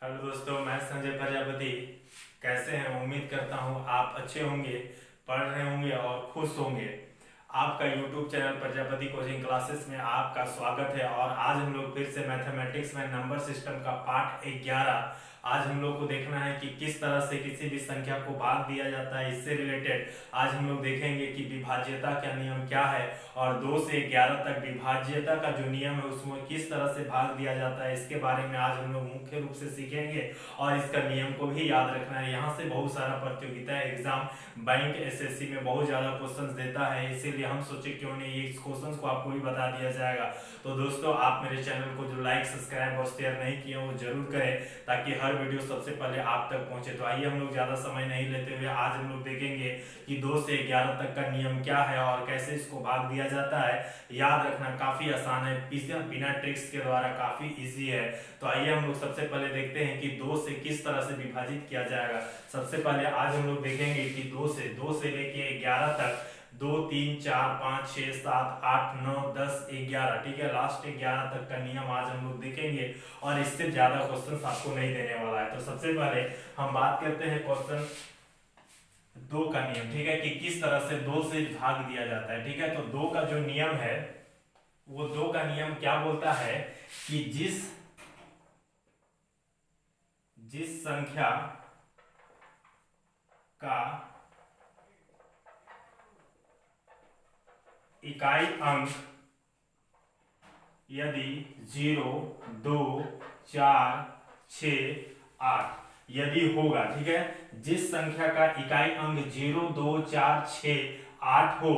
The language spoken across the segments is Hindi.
हेलो दोस्तों, मैं संजय प्रजापति। कैसे हैं? उम्मीद करता हूँ आप अच्छे होंगे, पढ़ रहे होंगे और खुश होंगे। आपका YouTube channel Prajapati coaching classes में आपका स्वागत है। और आज हम लोग फिर से मैथमेटिक्स में नंबर सिस्टम का पार्ट 11 आज हम लोग को देखना है कि किस तरह से किसी भी संख्या को भाग दिया जाता है। इससे रिलेटेड आज हम लोग देखेंगे कि विभाज्यता का नियम क्या है और 2 से 11 तक विभाज्यता का जो नियम है उसमें किस तरह से भाग दिया जाता है, इसके बारे में आज हम लोग मुख्य रूप से सीखेंगे। और इसका नियम को भी याद रखना है। यहाँ से बहुत सारा प्रतियोगिता एग्जाम बैंक एसएससी में बहुत ज्यादा क्वेश्चंस देता है, इसीलिए हम सोचे क्यों नहीं ये क्वेश्चंस को आपको भी बता दिया जाएगा। तो दोस्तों, आप मेरे चैनल को जो लाइक सब्सक्राइब और शेयर नहीं किए वो जरूर करें ताकि हर वीडियो सबसे पहले आप तक पहुंचे। तो आइए हम लोग ज्यादा समय नहीं लेते हुए आज हम लोग देखेंगे कि 2 से 11 तक का नियम क्या है और कैसे इसको भाग दिया जाता है। याद रखना काफी आसान है, बिना ट्रिक्स के द्वारा काफी इजी है। तो आइए हम लोग सबसे पहले देखते हैं कि 2 से किस तरह से विभाजित किया जाएगा। सबसे पहले आज हम लोग देखेंगे कि 2 से लेके 11 तक 2 3 4 5 6 7 8 9 10 11, ठीक है, लास्ट 11 तक का नियम आज हम लोग देखेंगे और इससे ज्यादा क्वेश्चन आपको नहीं देने वाला है। तो सबसे पहले हम बात करते हैं क्वेश्चन 2 का नियम, ठीक है, कि किस तरह से 2 से भाग दिया जाता है। ठीक है, तो 2 का जो नियम है वो 2 का नियम क्या बोलता है कि जिस जिस संख्या का इकाई अंक यदि 0 2 4 6 8 यदि होगा, ठीक है, जिस संख्या का इकाई अंक 0 2 4 6 8 हो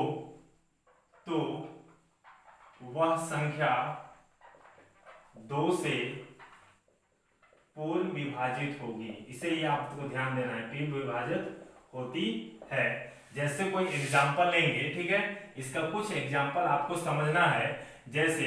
तो वह संख्या 2 से पूर्ण विभाजित होगी। इसे ही आपको ध्यान देना है, पूर्ण विभाजित होती है। जैसे कोई एग्जाम्पल लेंगे, ठीक है, इसका कुछ एग्जाम्पल आपको समझना है। जैसे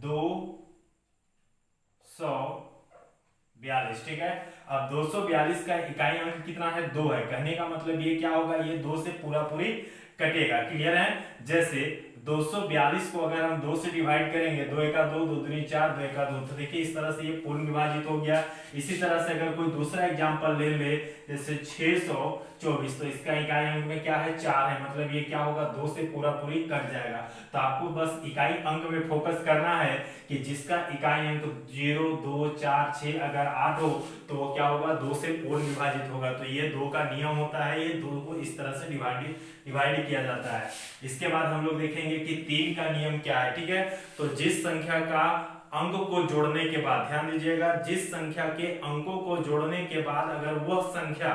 242, ठीक है। अब 242 का इकाई अंक कितना है? 2 है। कहने का मतलब ये क्या होगा, ये 2 से पूरा पूरी कटेगा। क्लियर है? जैसे 242 को अगर हम 2 से डिवाइड करेंगे, 2 एका 2, 2 दूनी 4, 2 एका 2, तो देखिए इस तरह से ये पूर्ण विभाजित हो गया। इसी तरह से अगर कोई दूसरा एग्जांपल ले ले, जैसे 624, तो इसका इकाई अंक में क्या है? 4 है। मतलब ये क्या होगा? 2 से पूरा पूरी कट जाएगा। तो आपको बस इकाई अंक में फोकस करना है कि जिसका इकाई अंक 0 2 4 6 अगर 8 हो तो वो क्या होगा? 2 से पूर्ण विभाजित होगा। तो ये 2 का नियम होता है, ये 2 को इस तरह से डिवाइड किया जाता है। इसके बाद हम लोग देखेंगे कि 3 का नियम क्या है, ठीक है। तो जिस संख्या का अंक को जोड़ने के बाद, ध्यान दीजिएगा, जिस संख्या के अंकों को जोड़ने के बाद अगर वह संख्या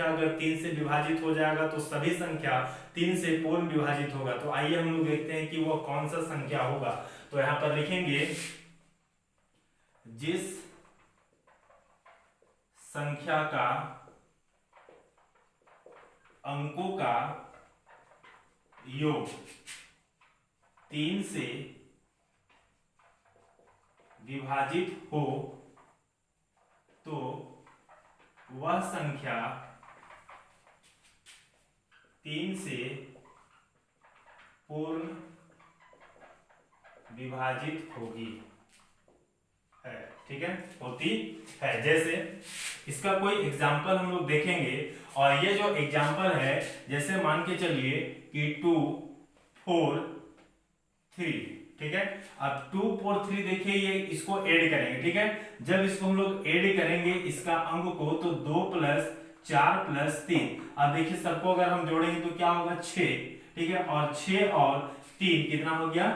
अगर 3 से विभाजित हो जाएगा तो सभी संख्या 3 से पूर्ण विभाजित होगा। तो आइए हम लोग देखते हैं कि वह कौन सा संख्या होगा। तो यहां पर लिखेंगे जिस संख्या का अंकों का योग 3 से विभाजित हो तो वह संख्या 3 से पूर्ण विभाजित होगी है, ठीक है, होती है। जैसे इसका कोई एग्जाम्पल हम लोग देखेंगे और ये जो एग्जाम्पल है, जैसे मान के चलिए कि 2 4 3, ठीक है। अब 2 4 3 देखिए, ये इसको ऐड करेंगे, ठीक है। जब इसको हम लोग ऐड करेंगे इसका अंक को, तो 2 + 4 + 3। अब देखिए सबको अगर हम जोड़ेंगे तो क्या होगा? 6, ठीक है। और 6 और 3 कितना हो गया?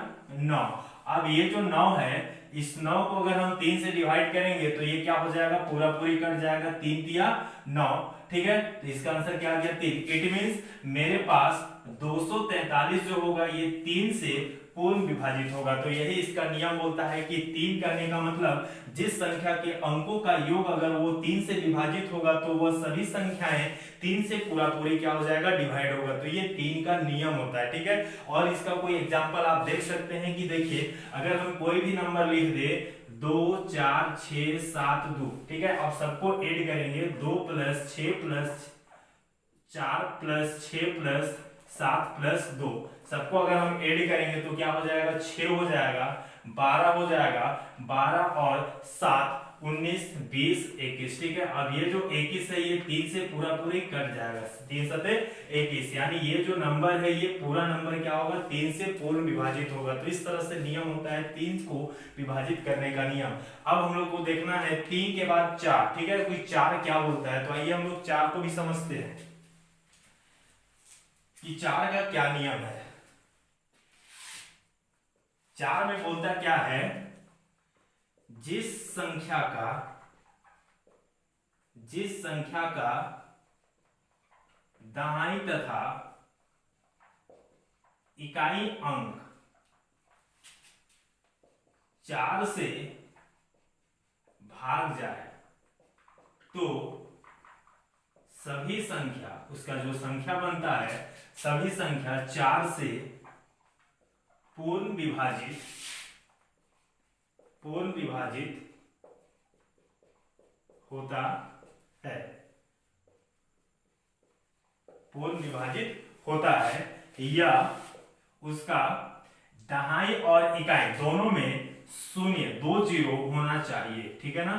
9। अब ये जो 9 है, इस 9 को अगर हम 3 से डिवाइड करेंगे तो ये क्या हो जाएगा? पूरा पूरी कट जाएगा। 3 तिया 9, ठीक है। तो इसका आंसर क्या आ गया? 3। इट मींस मेरे पास 243 जो होगा ये 3 से पूर्ण विभाजित होगा। तो यही इसका नियम बोलता है कि 3 करने का मतलब जिस संख्या के अंकों का योग अगर वो 3 से विभाजित होगा तो वह सभी संख्याएं 3 से पूरा पूरी क्या हो जाएगा? डिवाइड होगा। तो ये 3 का नियम होता है, ठीक है। और इसका कोई एग्जांपल आप देख सकते हैं कि देखिए अगर हम कोई भी नंबर लिख दे 2 4 6 7 2, ठीक है। अब सबको ऐड करेंगे, 2 + 6 + 4 + 6 + 7 + 2, सबको अगर हम ऐड करेंगे तो क्या हो जाएगा? 6 हो जाएगा। 12 हो जाएगा, 12 और 7 19 20 21, ठीक है। अब ये जो 21 है ये 3 से पूरा पूरी कट जाएगा, 3 सते 21, यानी ये जो नंबर है ये पूरा नंबर क्या होगा, 3 से पूर्ण विभाजित होगा। तो इस तरह से नियम होता है 3 को विभाजित करने का नियम। अब हम लोग को देखना है 3 के बाद 4, ठीक है, कोई 4 क्या बोलता है, तो आइए हम लोग 4 को भी समझते हैं कि 4 का क्या नियम है। 4 में बोलता क्या है, जिस संख्या का दहाई तथा इकाई अंक 4 से भाग जाए तो सभी संख्या, उसका जो संख्या बनता है सभी संख्या 4 से पूर्ण विभाजित होता है, पूर्ण विभाजित होता है, या उसका दहाई और इकाई दोनों में शून्य 2 जीरो होना चाहिए, ठीक है ना,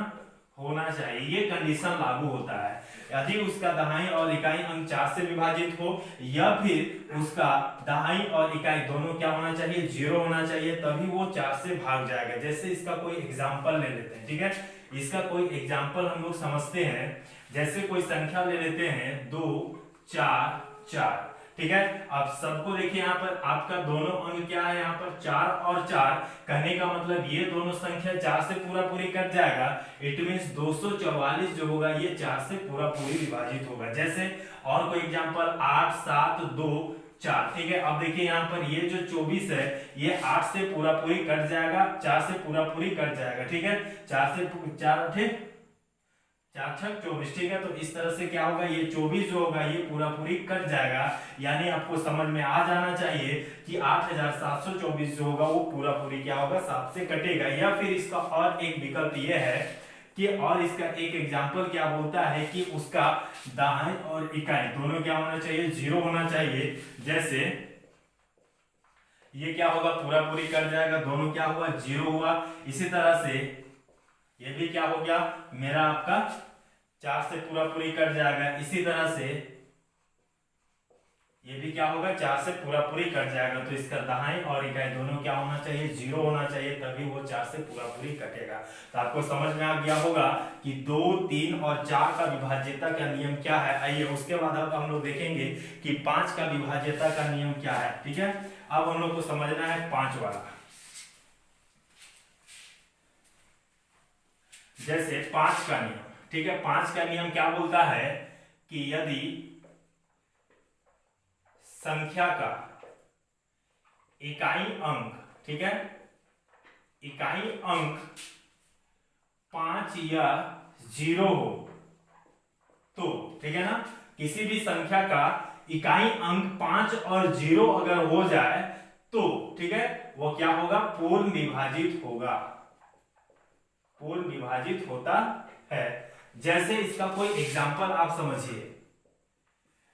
होना चाहिए, ये कंडीशन लागू होता है। यदि उसका दहाई और इकाई अंक 4 से विभाजित हो, या फिर उसका दहाई और इकाई दोनों क्या होना चाहिए, 0 होना चाहिए, तभी वो 4 से भाग जाएगा। जैसे इसका कोई एग्जांपल ले लेते हैं, ठीक है, इसका कोई एग्जांपल हम लोग समझते हैं। जैसे कोई संख्या ले लेते हैं 2 4 4, ठीक है। अब सबको देखिए यहाँ पर आपका दोनों अंक क्या है, यहाँ पर 4 और 4, कहने का मतलब ये दोनों संख्या 4 से पूरा पूरी कट जाएगा। इट मींस 244 जो होगा ये 4 से पूरा पूरी विभाजित होगा। जैसे और कोई एग्जांपल 8 7 2 4, ठीक है। अब देखिए यहाँ पर ये जो 24 है ये 8 से पूरा पूरी कट जाएगा, 4 से पूरा पूरी कट जाएगा, ठीक है, 4 से 4 ठीक 4 6 24, ठीक है। तो इस तरह से क्या होगा, ये 24 जो होगा ये पूरा पूरी कट जाएगा, यानी आपको समझ में आ जाना चाहिए कि 8724 जो होगा वो पूरा पूरी क्या होगा, 7 से कटेगा। या फिर इसका और एक विकल्प ये है कि, और इसका एक एग्जांपल क्या बोलता है कि उसका दाएं और इकाई दोनों क्या होना चाहिए, 0 होना चाहिए। जैसे ये क्या होगा, पूरा पूरी कट जाएगा, दोनों क्या हुआ, 0 हुआ। इसी तरह से ये भी क्या हो गया, मेरा आपका 4 से पूरा पूरी कट जाएगा। इसी तरह से ये भी क्या होगा, 4 से पूरा पूरी कट जाएगा। तो इसका दहाई और इकाई दोनों क्या होना चाहिए, 0 होना चाहिए, तभी वो 4 से पूरा पूरी कटेगा। तो आपको समझ में आ गया होगा कि 2 3 और 4 का विभाज्यता का नियम क्या है। आइए उसके बाद अब हम लोग देखेंगे कि 5 का विभाज्यता का नियम क्या है, ठीक है। अब हम लोग को समझना है 5 वाला। जैसे 5 का नियम, ठीक है, 5 का नियम क्या बोलता है कि यदि संख्या का इकाई अंक, ठीक है, इकाई अंक 5 या 0 हो तो, ठीक है ना, किसी भी संख्या का इकाई अंक 5 और 0 अगर हो जाए तो, ठीक है, वो क्या होगा, पूर्ण विभाजित होगा, पूर्ण विभाजित होता है। जैसे इसका कोई एग्जांपल आप समझिए,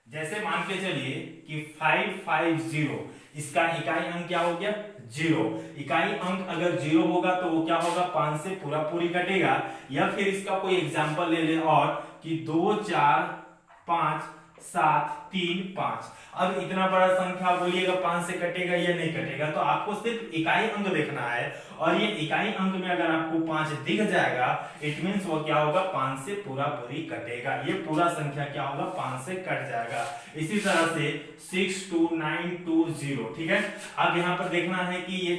जैसे मान के चलिए कि 550, इसका इकाई अंक क्या हो गया, 0। इकाई अंक अगर 0 होगा तो वो क्या होगा, 5 से पूरा पूरी कटेगा। या फिर इसका कोई एग्जांपल ले ले और कि 2 4 5 7 3 5। अब इतना बड़ा संख्या बोलिएगा 5 से कटेगा या नहीं कटेगा, तो आपको सिर्फ इकाई अंक देखना है, और ये इकाई अंक में अगर आपको 5 दिख जाएगा इट मींस वो क्या होगा, 5 से पूरा पूरी कटेगा, ये पूरा संख्या क्या होगा, 5 से कट जाएगा। इसी तरह से 62920, ठीक है। अब यहाँ पर देखना है कि ये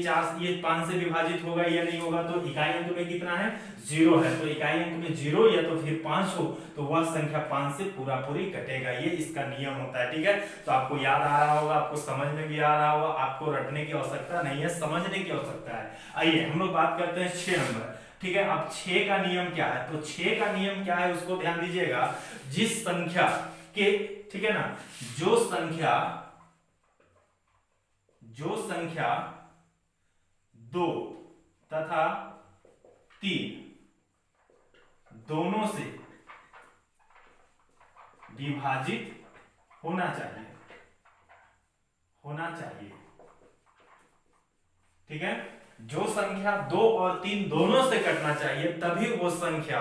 5 से विभाजित होगा या नहीं होगा, तो इकाई अंक में कितना है, 0 है, तो इकाई अंक में 0 या तो फिर 5 हो तो वह संख्या 5 से पूरा पूरी कटेगा, ये इसका नियम होता है, ठीक है। तो आपको याद आ रहा होगा, आपको समझ में भी आ रहा होगा, आपको रटने की आवश्यकता नहीं है, समझने की आवश्यकता है। आइए हम लोग बात करते हैं 6 नंबर, ठीक है। अब 6 का नियम क्या है, तो 6 का नियम क्या है उसको ध्यान दीजिएगा। जिस संख्या के, ठीक है ना, जो संख्या 2 तथा 3 दोनों से विभाजित होना चाहिए, ठीक है। जो संख्या 2 और 3 दोनों से कटना चाहिए तभी वो संख्या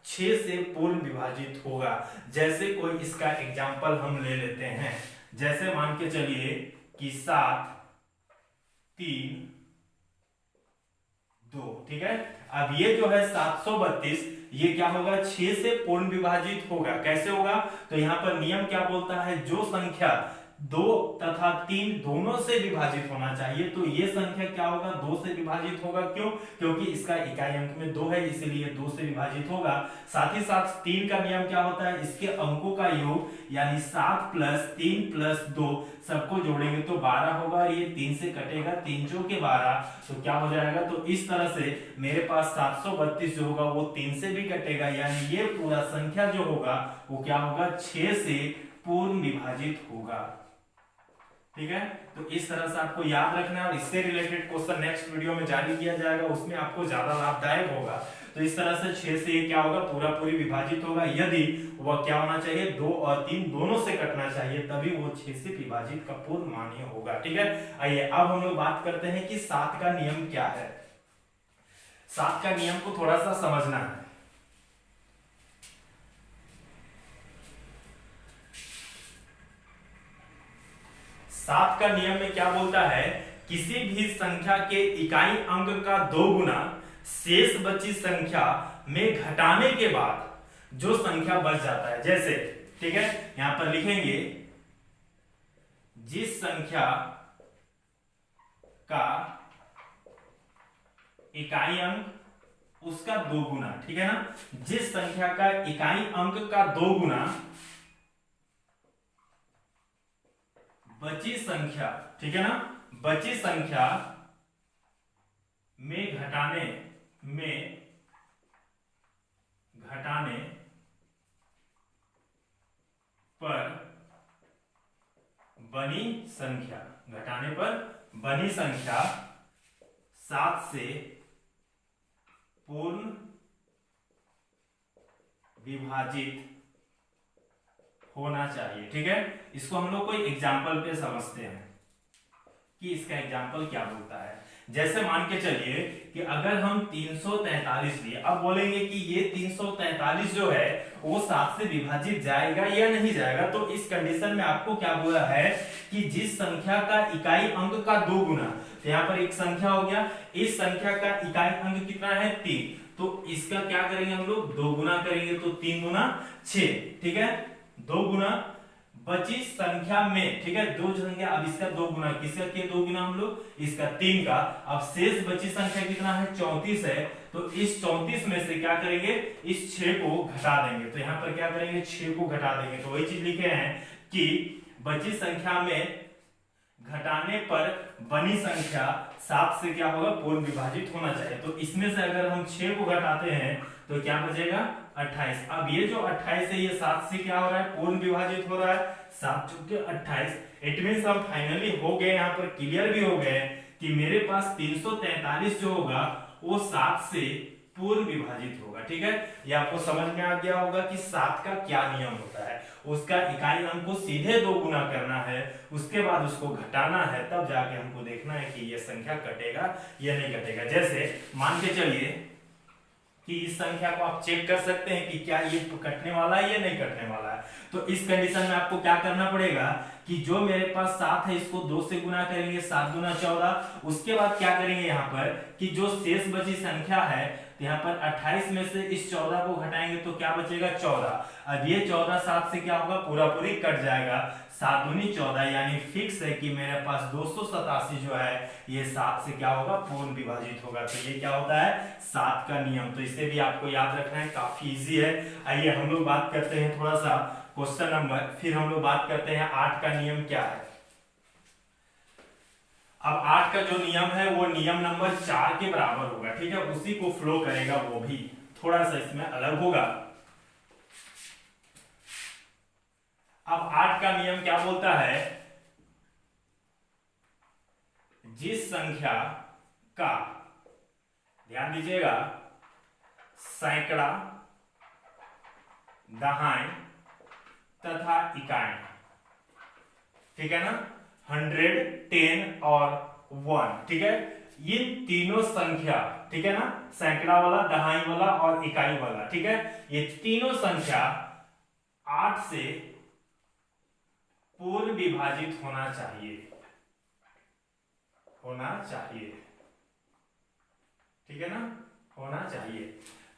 6 से पूर्ण विभाजित होगा। जैसे कोई इसका एग्जाम्पल हम ले लेते हैं, जैसे मान के चलिए कि 7 3 2, ठीक है। अब ये जो है 732, ये क्या होगा 6 से पूर्ण विभाजित होगा। कैसे होगा, तो यहां पर नियम क्या बोलता है, जो संख्या 2 तथा 3 दोनों से विभाजित होना चाहिए, तो ये संख्या क्या होगा 2 से विभाजित होगा। क्यों, क्योंकि इसका इकाई अंक में 2 है, इसीलिए 2 से विभाजित होगा। साथ ही साथ 3 का नियम क्या होता है, इसके अंकों का योग यानी 7 प्लस 3 प्लस 2 सबको जोड़ेंगे तो 12 होगा, और ये 3 से कटेगा, 3 चौके 12, तो क्या हो जाएगा, तो इस तरह से मेरे पास 732 जो होगा वो 3 से भी कटेगा, यानी ये पूरा संख्या जो होगा वो क्या होगा 6 से पूर्ण विभाजित होगा। ठीक है, तो इस तरह से आपको याद रखना है, और इससे रिलेटेड क्वेश्चन नेक्स्ट वीडियो में जारी किया जाएगा, उसमें आपको ज्यादा लाभदायक होगा। तो इस तरह से 6 से क्या होगा पूरा पूरी विभाजित होगा, यदि वह क्या होना चाहिए 2 और 3 दोनों से कटना चाहिए, तभी वो 6 से विभाजित का पूर्ण मान्य होगा। ठीक है, आइए अब हम लोग बात करते हैं कि 7 का नियम क्या है। 7 का नियम को थोड़ा सा समझना है। 7 का नियम में क्या बोलता है, किसी भी संख्या के इकाई अंक का 2 गुना शेष बची संख्या में घटाने के बाद जो संख्या बच जाता है, जैसे ठीक है यहां पर लिखेंगे जिस संख्या का इकाई अंक उसका 2 गुना, ठीक है ना, जिस संख्या का इकाई अंक का 2 गुना बची संख्या, ठीक है ना, बची संख्या में घटाने पर बनी संख्या, घटाने पर बनी संख्या 7 से पूर्ण विभाजित होना चाहिए। ठीक है, इसको हम लोग कोई एग्जाम्पल पे समझते हैं कि इसका एग्जाम्पल क्या बोलता है। जैसे मान के चलिए कि अगर हम 343 लिए, अब बोलेंगे कि ये 343 जो है वो 7 से विभाजित जाएगा या नहीं जाएगा, तो इस कंडीशन में आपको क्या बोला है कि जिस संख्या का इकाई अंक का 2 गुना, तो यहाँ पर एक संख्या हो गया, इस संख्या का इकाई अंक कितना है 3, तो इसका क्या करेंगे हम लोग 2 गुना करेंगे, तो 3 गुना 6, ठीक है, 2 गुना बची संख्या में, ठीक है, 2 संख्या, अब इसका 2 गुना, किसका किया 2 गुना हम लोग, इसका 3 का, अब शेष बची संख्या कितना है 34 है, तो इस 34 में से क्या करेंगे इस 6 को घटा देंगे, तो यहाँ पर क्या करेंगे 6 को घटा देंगे, तो वही चीज लिखे हैं कि बची संख्या में घटाने पर बनी संख्या 7 से क्या होगा पूर्ण विभाजित होना चाहिए, तो इसमें से अगर हम 6 को घटाते हैं तो क्या बचेगा 28। अब ये जो 28 है ये 7 से क्या हो रहा है पूर्ण विभाजित हो रहा है, 7 चुके 28, इट मींस हम फाइनली हो गए, यहाँ पर क्लियर भी हो गए कि मेरे पास 343 जो होगा वो 7 से पूर्ण विभाजित होगा। ठीक है, ये आपको समझ में आ गया होगा कि 7 का क्या नियम होता है, उसका इकाई अंक को सीधे 2 गुना करना है, उसके बाद उसको घटाना है, तब जाके हमको देखना है कि ये संख्या कटेगा या नहीं कटेगा। जैसे मान के चलिए कि इस संख्या को आप चेक कर सकते हैं कि क्या ये कटने वाला है या नहीं कटने वाला है, तो इस कंडीशन में आपको क्या करना पड़ेगा कि जो मेरे पास 7 है इसको 2 से गुना करेंगे, 7 दूना 14, उसके बाद क्या करेंगे यहाँ पर कि जो शेष बची संख्या है, तो यहाँ पर 28 में से इस 14 को घटाएंगे तो क्या बचेगा 14, अब ये 14 7 से क्या होगा पूरा पूरी कट जाएगा, 7 दूनी 14, यानी फिक्स है कि मेरे पास 287 जो है ये 7 से क्या होगा पूर्ण विभाजित होगा। तो ये क्या होता है 7 का नियम, तो इसे भी आपको याद रखना है, काफी इजी है। आइए हम लोग बात करते हैं थोड़ा सा क्वेश्चन नंबर, फिर हम लोग बात करते हैं 8 का नियम क्या है। अब 8 का जो नियम है वो नियम नंबर 4 के बराबर होगा, ठीक है, उसी को फ्लो करेगा, वो भी थोड़ा सा इसमें अलग होगा। अब 8 का नियम क्या बोलता है, जिस संख्या का, ध्यान दीजिएगा, सैकड़ा, दहाई तथा इकाई, ठीक है ना, 100, 10 और 1, ठीक है, इन तीनों संख्या, ठीक है ना, सैकड़ा वाला, दहाई वाला और इकाई वाला, ठीक है, ये तीनों संख्या 8 से पूर्ण विभाजित होना चाहिए, ठीक है ना, होना चाहिए।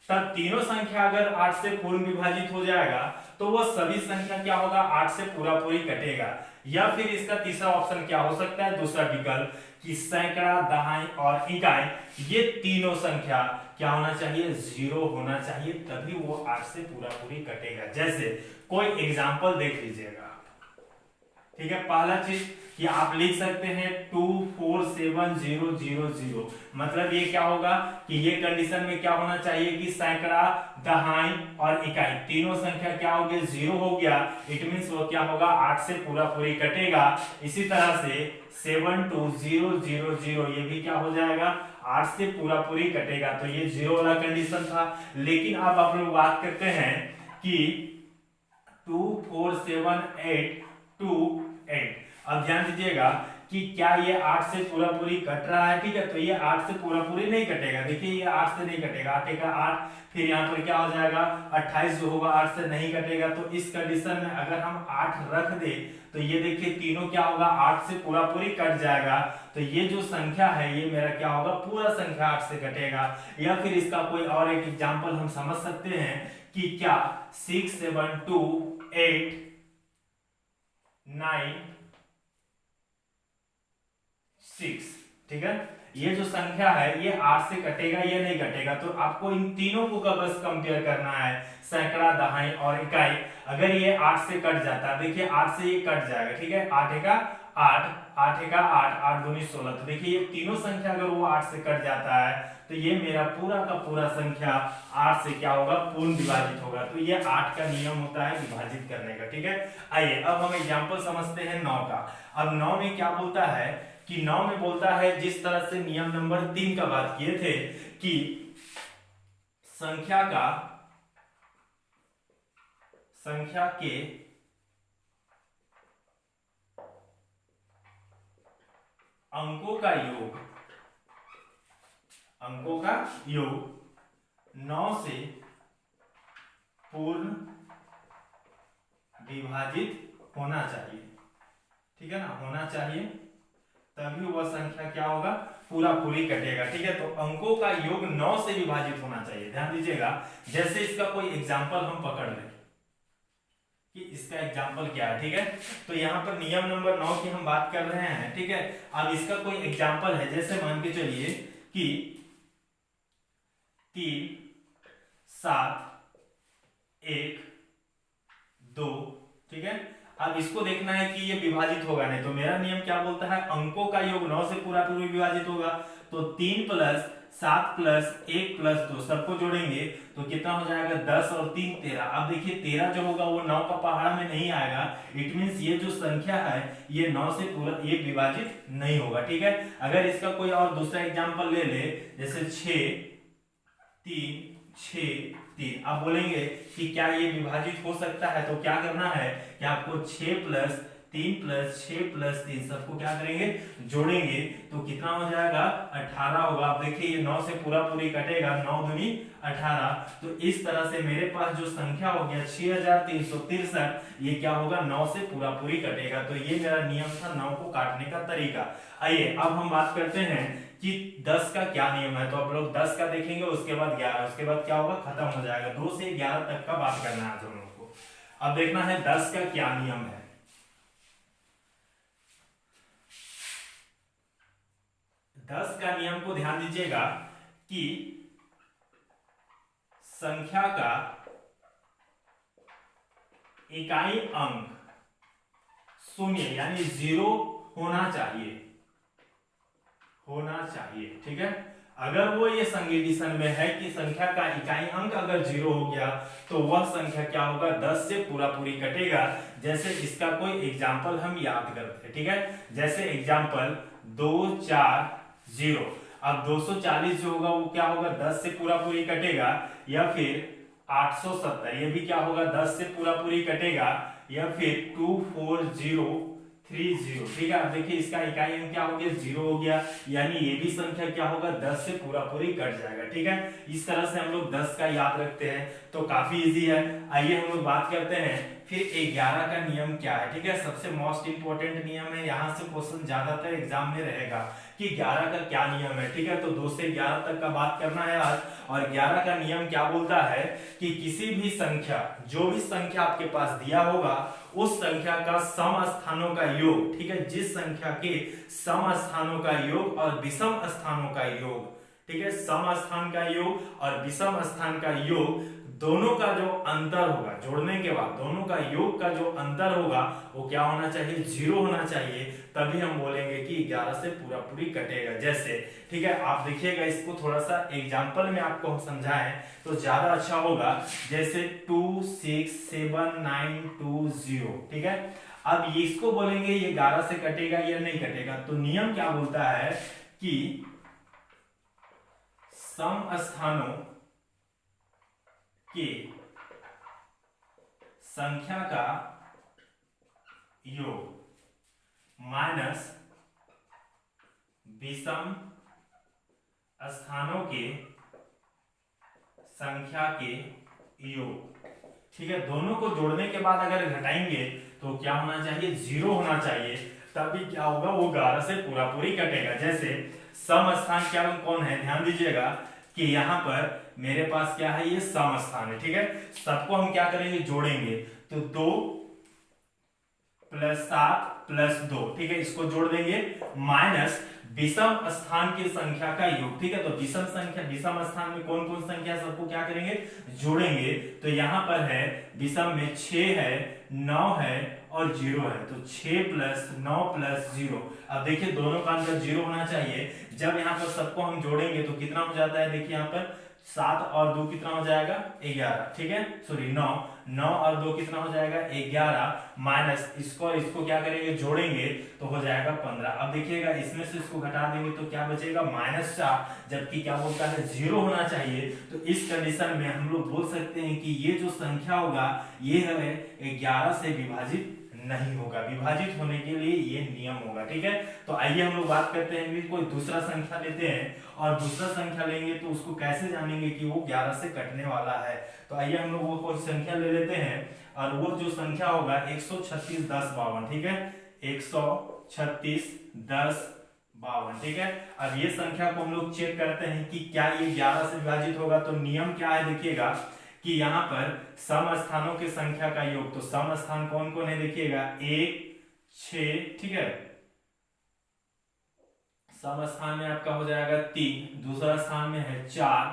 तब तीनों संख्या अगर 8 से पूर्ण विभाजित हो जाएगा तो वो सभी संख्या क्या होगा, 8 से पूरा पूरी कटेगा। या फिर इसका तीसरा ऑप्शन क्या हो सकता है, दूसरा विकल्प, कि सैकड़ा, दहाई और इकाई ये तीनों संख्या क्या होना चाहिए, 0 होना चाहिए, तभी वो 8 से पूरा पूरी कटेगा। जैसे कोई एग्जांपल देख लीजिएगा, ठीक है। पहला चीज कि आप लिख सकते हैं 247000, मतलब ये क्या होगा कि ये कंडीशन में क्या होना चाहिए कि सैकड़ा, दहाई और इकाई तीनों संख्या क्या हो गया, 0 हो गया। इट मींस वो क्या होगा, 8 से पूरा पूरी कटेगा। इसी तरह से 72000 ये भी क्या हो जाएगा, 8 से पूरा पूरी कटेगा। तो ये 0 वाला कंडीशन था। लेकिन अब आप लोग बात करते हैं कि 247828, अब ध्यान दीजिएगा कि क्या ये 8 से पूरा पूरी कट रहा है, ठीक है। तो ये 8 से पूरा पूरी नहीं कटेगा, देखिए ये 8 से नहीं कटेगा, 8 का 8, फिर यहाँ पर क्या हो जाएगा 28 जो होगा 8 से नहीं कटेगा। तो इस कंडीशन में अगर हम 8 रख दे तो ये देखिए तीनों क्या होगा, 8 से पूरा पूरी कट जाएगा। तो ये जो संख्या है ये मेरा क्या होगा, पूरा संख्या 8 से कटेगा। या फिर इसका कोई और एक एग्जाम्पल हम समझ सकते हैं कि क्या 672896, ठीक है, ये जो संख्या है ये 8 से कटेगा, ये नहीं कटेगा। तो आपको इन तीनों को का बस कंपेयर करना है, सैकड़ा, दहाई और इकाई। अगर ये 8 से कट जाता है, देखिए 8 से ये कट जाएगा, ठीक है, 8 का 8, 8 का 8, 8 दूनी 16। तो देखिए ये तीनों संख्या अगर वो 8 से कट जाता है तो ये मेरा पूरा का पूरा संख्या 8 से क्या होगा, पूर्ण विभाजित होगा। तो ये 8 का नियम होता है विभाजित करने का, ठीक है। आइए अब हम एग्जाम्पल समझते हैं 9 का। अब 9 में क्या बोलता है कि 9 में बोलता है, जिस तरह से नियम नंबर 3 का बात किए थे कि संख्या के अंकों का योग 9 से पूर्ण विभाजित होना चाहिए, ठीक है ना, होना चाहिए, तभी वह संख्या क्या होगा, पूरा पूरी कटेगा, ठीक है। तो अंकों का योग 9 से विभाजित होना चाहिए। ध्यान दीजिएगा, जैसे इसका कोई एग्जांपल हम पकड़ लें कि इसका एग्जांपल क्या है, ठीक है। तो यहाँ पर नियम नंबर 9 की हम बात कर रहे हैं, ठीक है। अब इसका कोई एग्जांपल है, जैसे मान के चलिए कि 3 7 1 2, ठीक है। अब इसको देखना है कि ये विभाजित होगा नहीं, तो मेरा नियम क्या बोलता है, अंकों का योग 9 से पूरा पूरी विभाजित होगा। तो 3 + 7 + 1 + 2 सबको जोड़ेंगे तो कितना हो जाएगा, 10 और 3 13। अब देखिए 13 जो होगा वो 9 का पहाड़ा में नहीं आएगा। इट मींस ये जो संख्या है ये 9 से पूरा ये विभाजित नहीं होगा, ठीक है। अगर इसका कोई और दूसरा एग्जांपल ले ले, जैसे 6 3 6 3, आप बोलेंगे कि क्या ये विभाजित हो सकता है, तो क्या करना है कि आपको 6 + 3 + 6 + 3 सबको क्या करेंगे, जोड़ेंगे तो कितना हो जाएगा, 18 होगा। आप देखिए ये 9 से पूरा पूरी कटेगा, 9 दूनी 18। तो इस तरह से मेरे पास जो संख्या हो गया 6363, ये क्या होगा, 9 से पूरा पूरी कटेगा। तो ये मेरा नियम था 9 को काटने का तरीका। आइए अब हम बात करते हैं कि 10 का क्या नियम है। तो आप लोग 10 का देखेंगे, उसके बाद 11, उसके बाद क्या होगा, खत्म हो जाएगा। 2 से 11 तक का बात करना है हम लोग को। अब देखना है 10 का क्या नियम है। 10 का नियम को ध्यान दीजिएगा कि संख्या का इकाई अंक 0 यानी 0 होना चाहिए, ठीक है। अगर वो ये कंडीशन में है कि संख्या का इकाई अंक अगर 0 हो गया तो वह संख्या क्या होगा, 10 से पूरा पूरी कटेगा। जैसे इसका कोई एग्जांपल हम याद करते हैं, ठीक है। जैसे एग्जांपल 240, अब 240 जो होगा वो क्या होगा, 10 से पूरा पूरी कटेगा। या फिर 870, ये भी क्या होगा, 10 से पूरा पूरी कटेगा। या फिर 2403, 30। ठीक है, अब देखिए इसका इकाई अंक क्या हो गया, 0 हो गया, यानी ये भी संख्या क्या होगा, 10 से पूरा पूरी कट जाएगा। ठीक है, इस तरह से हम लोग 10 का याद रखते हैं, तो काफी इजी है। आइए हम लोग बात करते हैं फिर 11 का नियम क्या है। ठीक है, सबसे मोस्ट इंपोर्टेंट नियम है, यहाँ से क्वेश्चन ज्यादातर एग्जाम में रहेगा कि 11 का क्या नियम है। ठीक है, तो 2 से 11 तक का बात करना है आज। और 11 का नियम क्या बोलता है कि किसी भी संख्या, जो भी संख्या आपके पास दिया होगा, उस संख्या का सम स्थानों का योग, ठीक है, जिस संख्या के सम स्थानों का योग और विषम स्थानों का योग, ठीक है, सम स्थान का योग और विषम स्थान का योग, दोनों का जो अंतर होगा, जोड़ने के बाद दोनों का योग का जो अंतर होगा वो क्या होना चाहिए, 0 होना चाहिए, तभी हम बोलेंगे कि 11 से पूरा पूरी कटेगा। जैसे, ठीक है, आप देखिएगा, इसको थोड़ा सा एग्जांपल में आपको हम समझाएं तो ज्यादा अच्छा होगा। जैसे 2 6 7 9 2 0, ठीक है, अब इसको बोलेंगे ये 11 से कटेगा या नहीं कटेगा, तो नियम क्या बोलता है कि सम स्थानों के संख्या का योग माइनस विषम स्थानों के संख्या के योग। ठीक है, दोनों को जोड़ने के बाद अगर घटाएंगे तो क्या होना चाहिए, 0 होना चाहिए, तभी क्या होगा, वो 11 से पूरा पूरी कटेगा। जैसे सम स्थान क्या कौन है, ध्यान दीजिएगा कि यहाँ पर मेरे पास क्या है, ये सम स्थान है। ठीक है, सबको हम क्या करेंगे, जोड़ेंगे, तो 2 + 7 + 2, ठीक है, इसको जोड़ देंगे, माइनस विषम स्थान की संख्या का योग। ठीक है, तो विषम संख्या, विषम स्थान में कौन कौन संख्या, सबको क्या करेंगे, जोड़ेंगे। तो यहाँ पर है विषम में 6 है, 9 है और 0 है, तो 6 + 9 + 0। अब देखिए दोनों का अंतर 0 होना चाहिए। जब यहाँ पर सबको हम जोड़ेंगे तो कितना हो जाता है, देखिए यहाँ पर 7 और 2 कितना हो जाएगा, 11। ठीक है, सॉरी 9, 9 और 2 कितना हो जाएगा, 11, माइनस इसको और इसको क्या करेंगे, जोड़ेंगे तो हो जाएगा 15। अब देखिएगा इसमें से इसको घटा देंगे तो क्या बचेगा, -4, जबकि क्या बोलता है, 0 होना चाहिए। तो इस कंडीशन में हम लोग बोल सकते हैं कि ये जो संख्या होगा ये हमें 11 से विभाजित नहीं होगा, विभाजित होने के लिए ये नियम होगा। ठीक है, तो आइए हम लोग बात करते हैं कि कोई दूसरा संख्या लेते हैं और दूसरा संख्या लेंगे तो उसको कैसे जानेंगे कि वो 11 से कटने वाला है। तो आइए हम लोग वो कोई संख्या ले लेते हैं और वो जो संख्या होगा 136 10 52। ठीक है, 136 10 52। ठीक है, अब ये संख्या को हम लोग चेक करते हैं कि क्या ये 11 से विभाजित होगा। तो नियम क्या है, देखिएगा कि यहाँ पर सम स्थानों की संख्या का योग, तो सम स्थान कौन कौन है, देखिएगा 1 6, ठीक है, सम स्थान में आपका हो जाएगा 3, दूसरा स्थान में है 4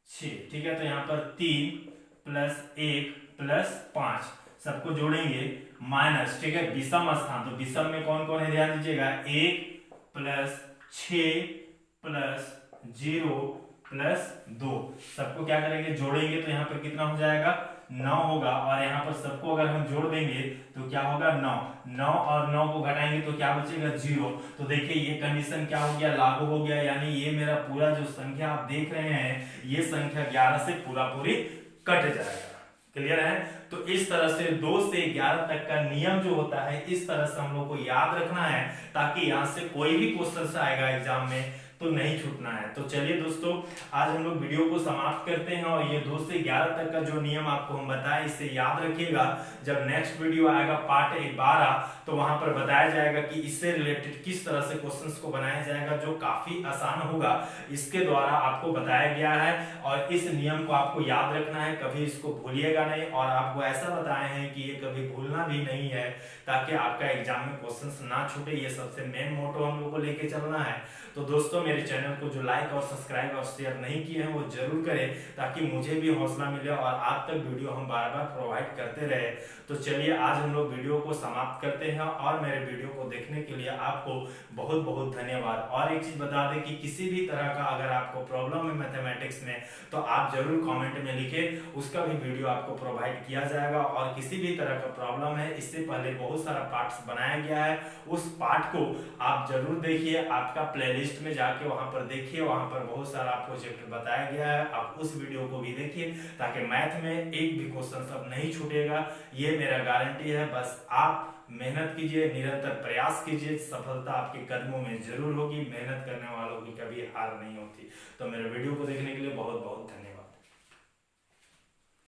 6। ठीक है, तो यहाँ पर 3 + 1 + 5, सबको जोड़ेंगे, माइनस, ठीक है, विषम स्थान, तो विषम में कौन कौन है, ध्यान दीजिएगा, 1 + 6 + 0 + 2, सबको क्या करेंगे, जोड़ेंगे, तो यहाँ पर कितना हो जाएगा, 9 होगा। और यहाँ पर सबको अगर हम जोड़ देंगे तो क्या होगा, 9, 9 और 9 को घटाएंगे तो क्या बचेगा, 0। तो देखिए ये कंडीशन क्या हो गया, लागू हो गया, यानी ये मेरा पूरा जो संख्या आप देख रहे हैं ये संख्या 11 से पूरा पूरी कट जाएगा। क्लियर है, तो इस तरह से 2 से 11 तक का नियम जो होता है इस तरह से हम लोग को याद रखना है, ताकि यहाँ से कोई भी क्वेश्चन आएगा एग्जाम में तो नहीं छूटना है। तो चलिए दोस्तों, आज हम लोग वीडियो को समाप्त करते हैं और ये 2 से 11 तक का जो नियम आपको हम बताएं इसे याद रखिएगा। जब नेक्स्ट वीडियो आएगा पार्ट 12, तो वहां पर बताया जाएगा कि इससे रिलेटेड किस तरह से क्वेश्चंस को बनाया जाएगा, जो काफी आसान होगा, इसके द्वारा आपको बताया गया है। और इस नियम को आपको याद रखना है, कभी इसको भूलिएगा नहीं, और आपको ऐसा बताए हैं कि ये कभी भूलना भी नहीं है, ताकि आपका एग्जाम में क्वेश्चंस ना छूटे। ये सबसे मेन मोटो हम लोग को लेके चलना है। तो दोस्तों, मेरे चैनल को जो लाइक और सब्सक्राइब और शेयर नहीं किए हैं वो जरूर करें, ताकि मुझे भी हौसला मिले और आप तक वीडियो हम बार बार प्रोवाइड करते रहे। तो चलिए आज हम लोग वीडियो को समाप्त करते हैं, और मेरे वीडियो को देखने के लिए आपको बहुत बहुत धन्यवाद। और एक चीज बता दें कि किसी भी तरह का अगर आपको प्रॉब्लम है मैथमेटिक्स में तो आप जरूर कमेंट में लिखें, उसका भी वीडियो आपको प्रोवाइड किया जाएगा। और किसी भी तरह का प्रॉब्लम है, इससे पहले बहुत सारा पार्ट्स बनाया गया है, उस पार्ट को आप जरूर देखिए, आपका प्लेलिस्ट में जाके वहां पर देखिए, वहां पर बहुत सारा आपको चैप्टर बताया गया है, आप उस वीडियो को भी देखिए, ताकि मैथ में एक भी क्वेश्चन सब नहीं छूटेगा, ये मेरा गारंटी है। बस आप मेहनत कीजिए, निरंतर प्रयास कीजिए, सफलता आपके कदमों में जरूर होगी। मेहनत करने वालों की कभी हार नहीं होती। तो मेरे वीडियो को देखने के लिए बहुत बहुत धन्यवाद।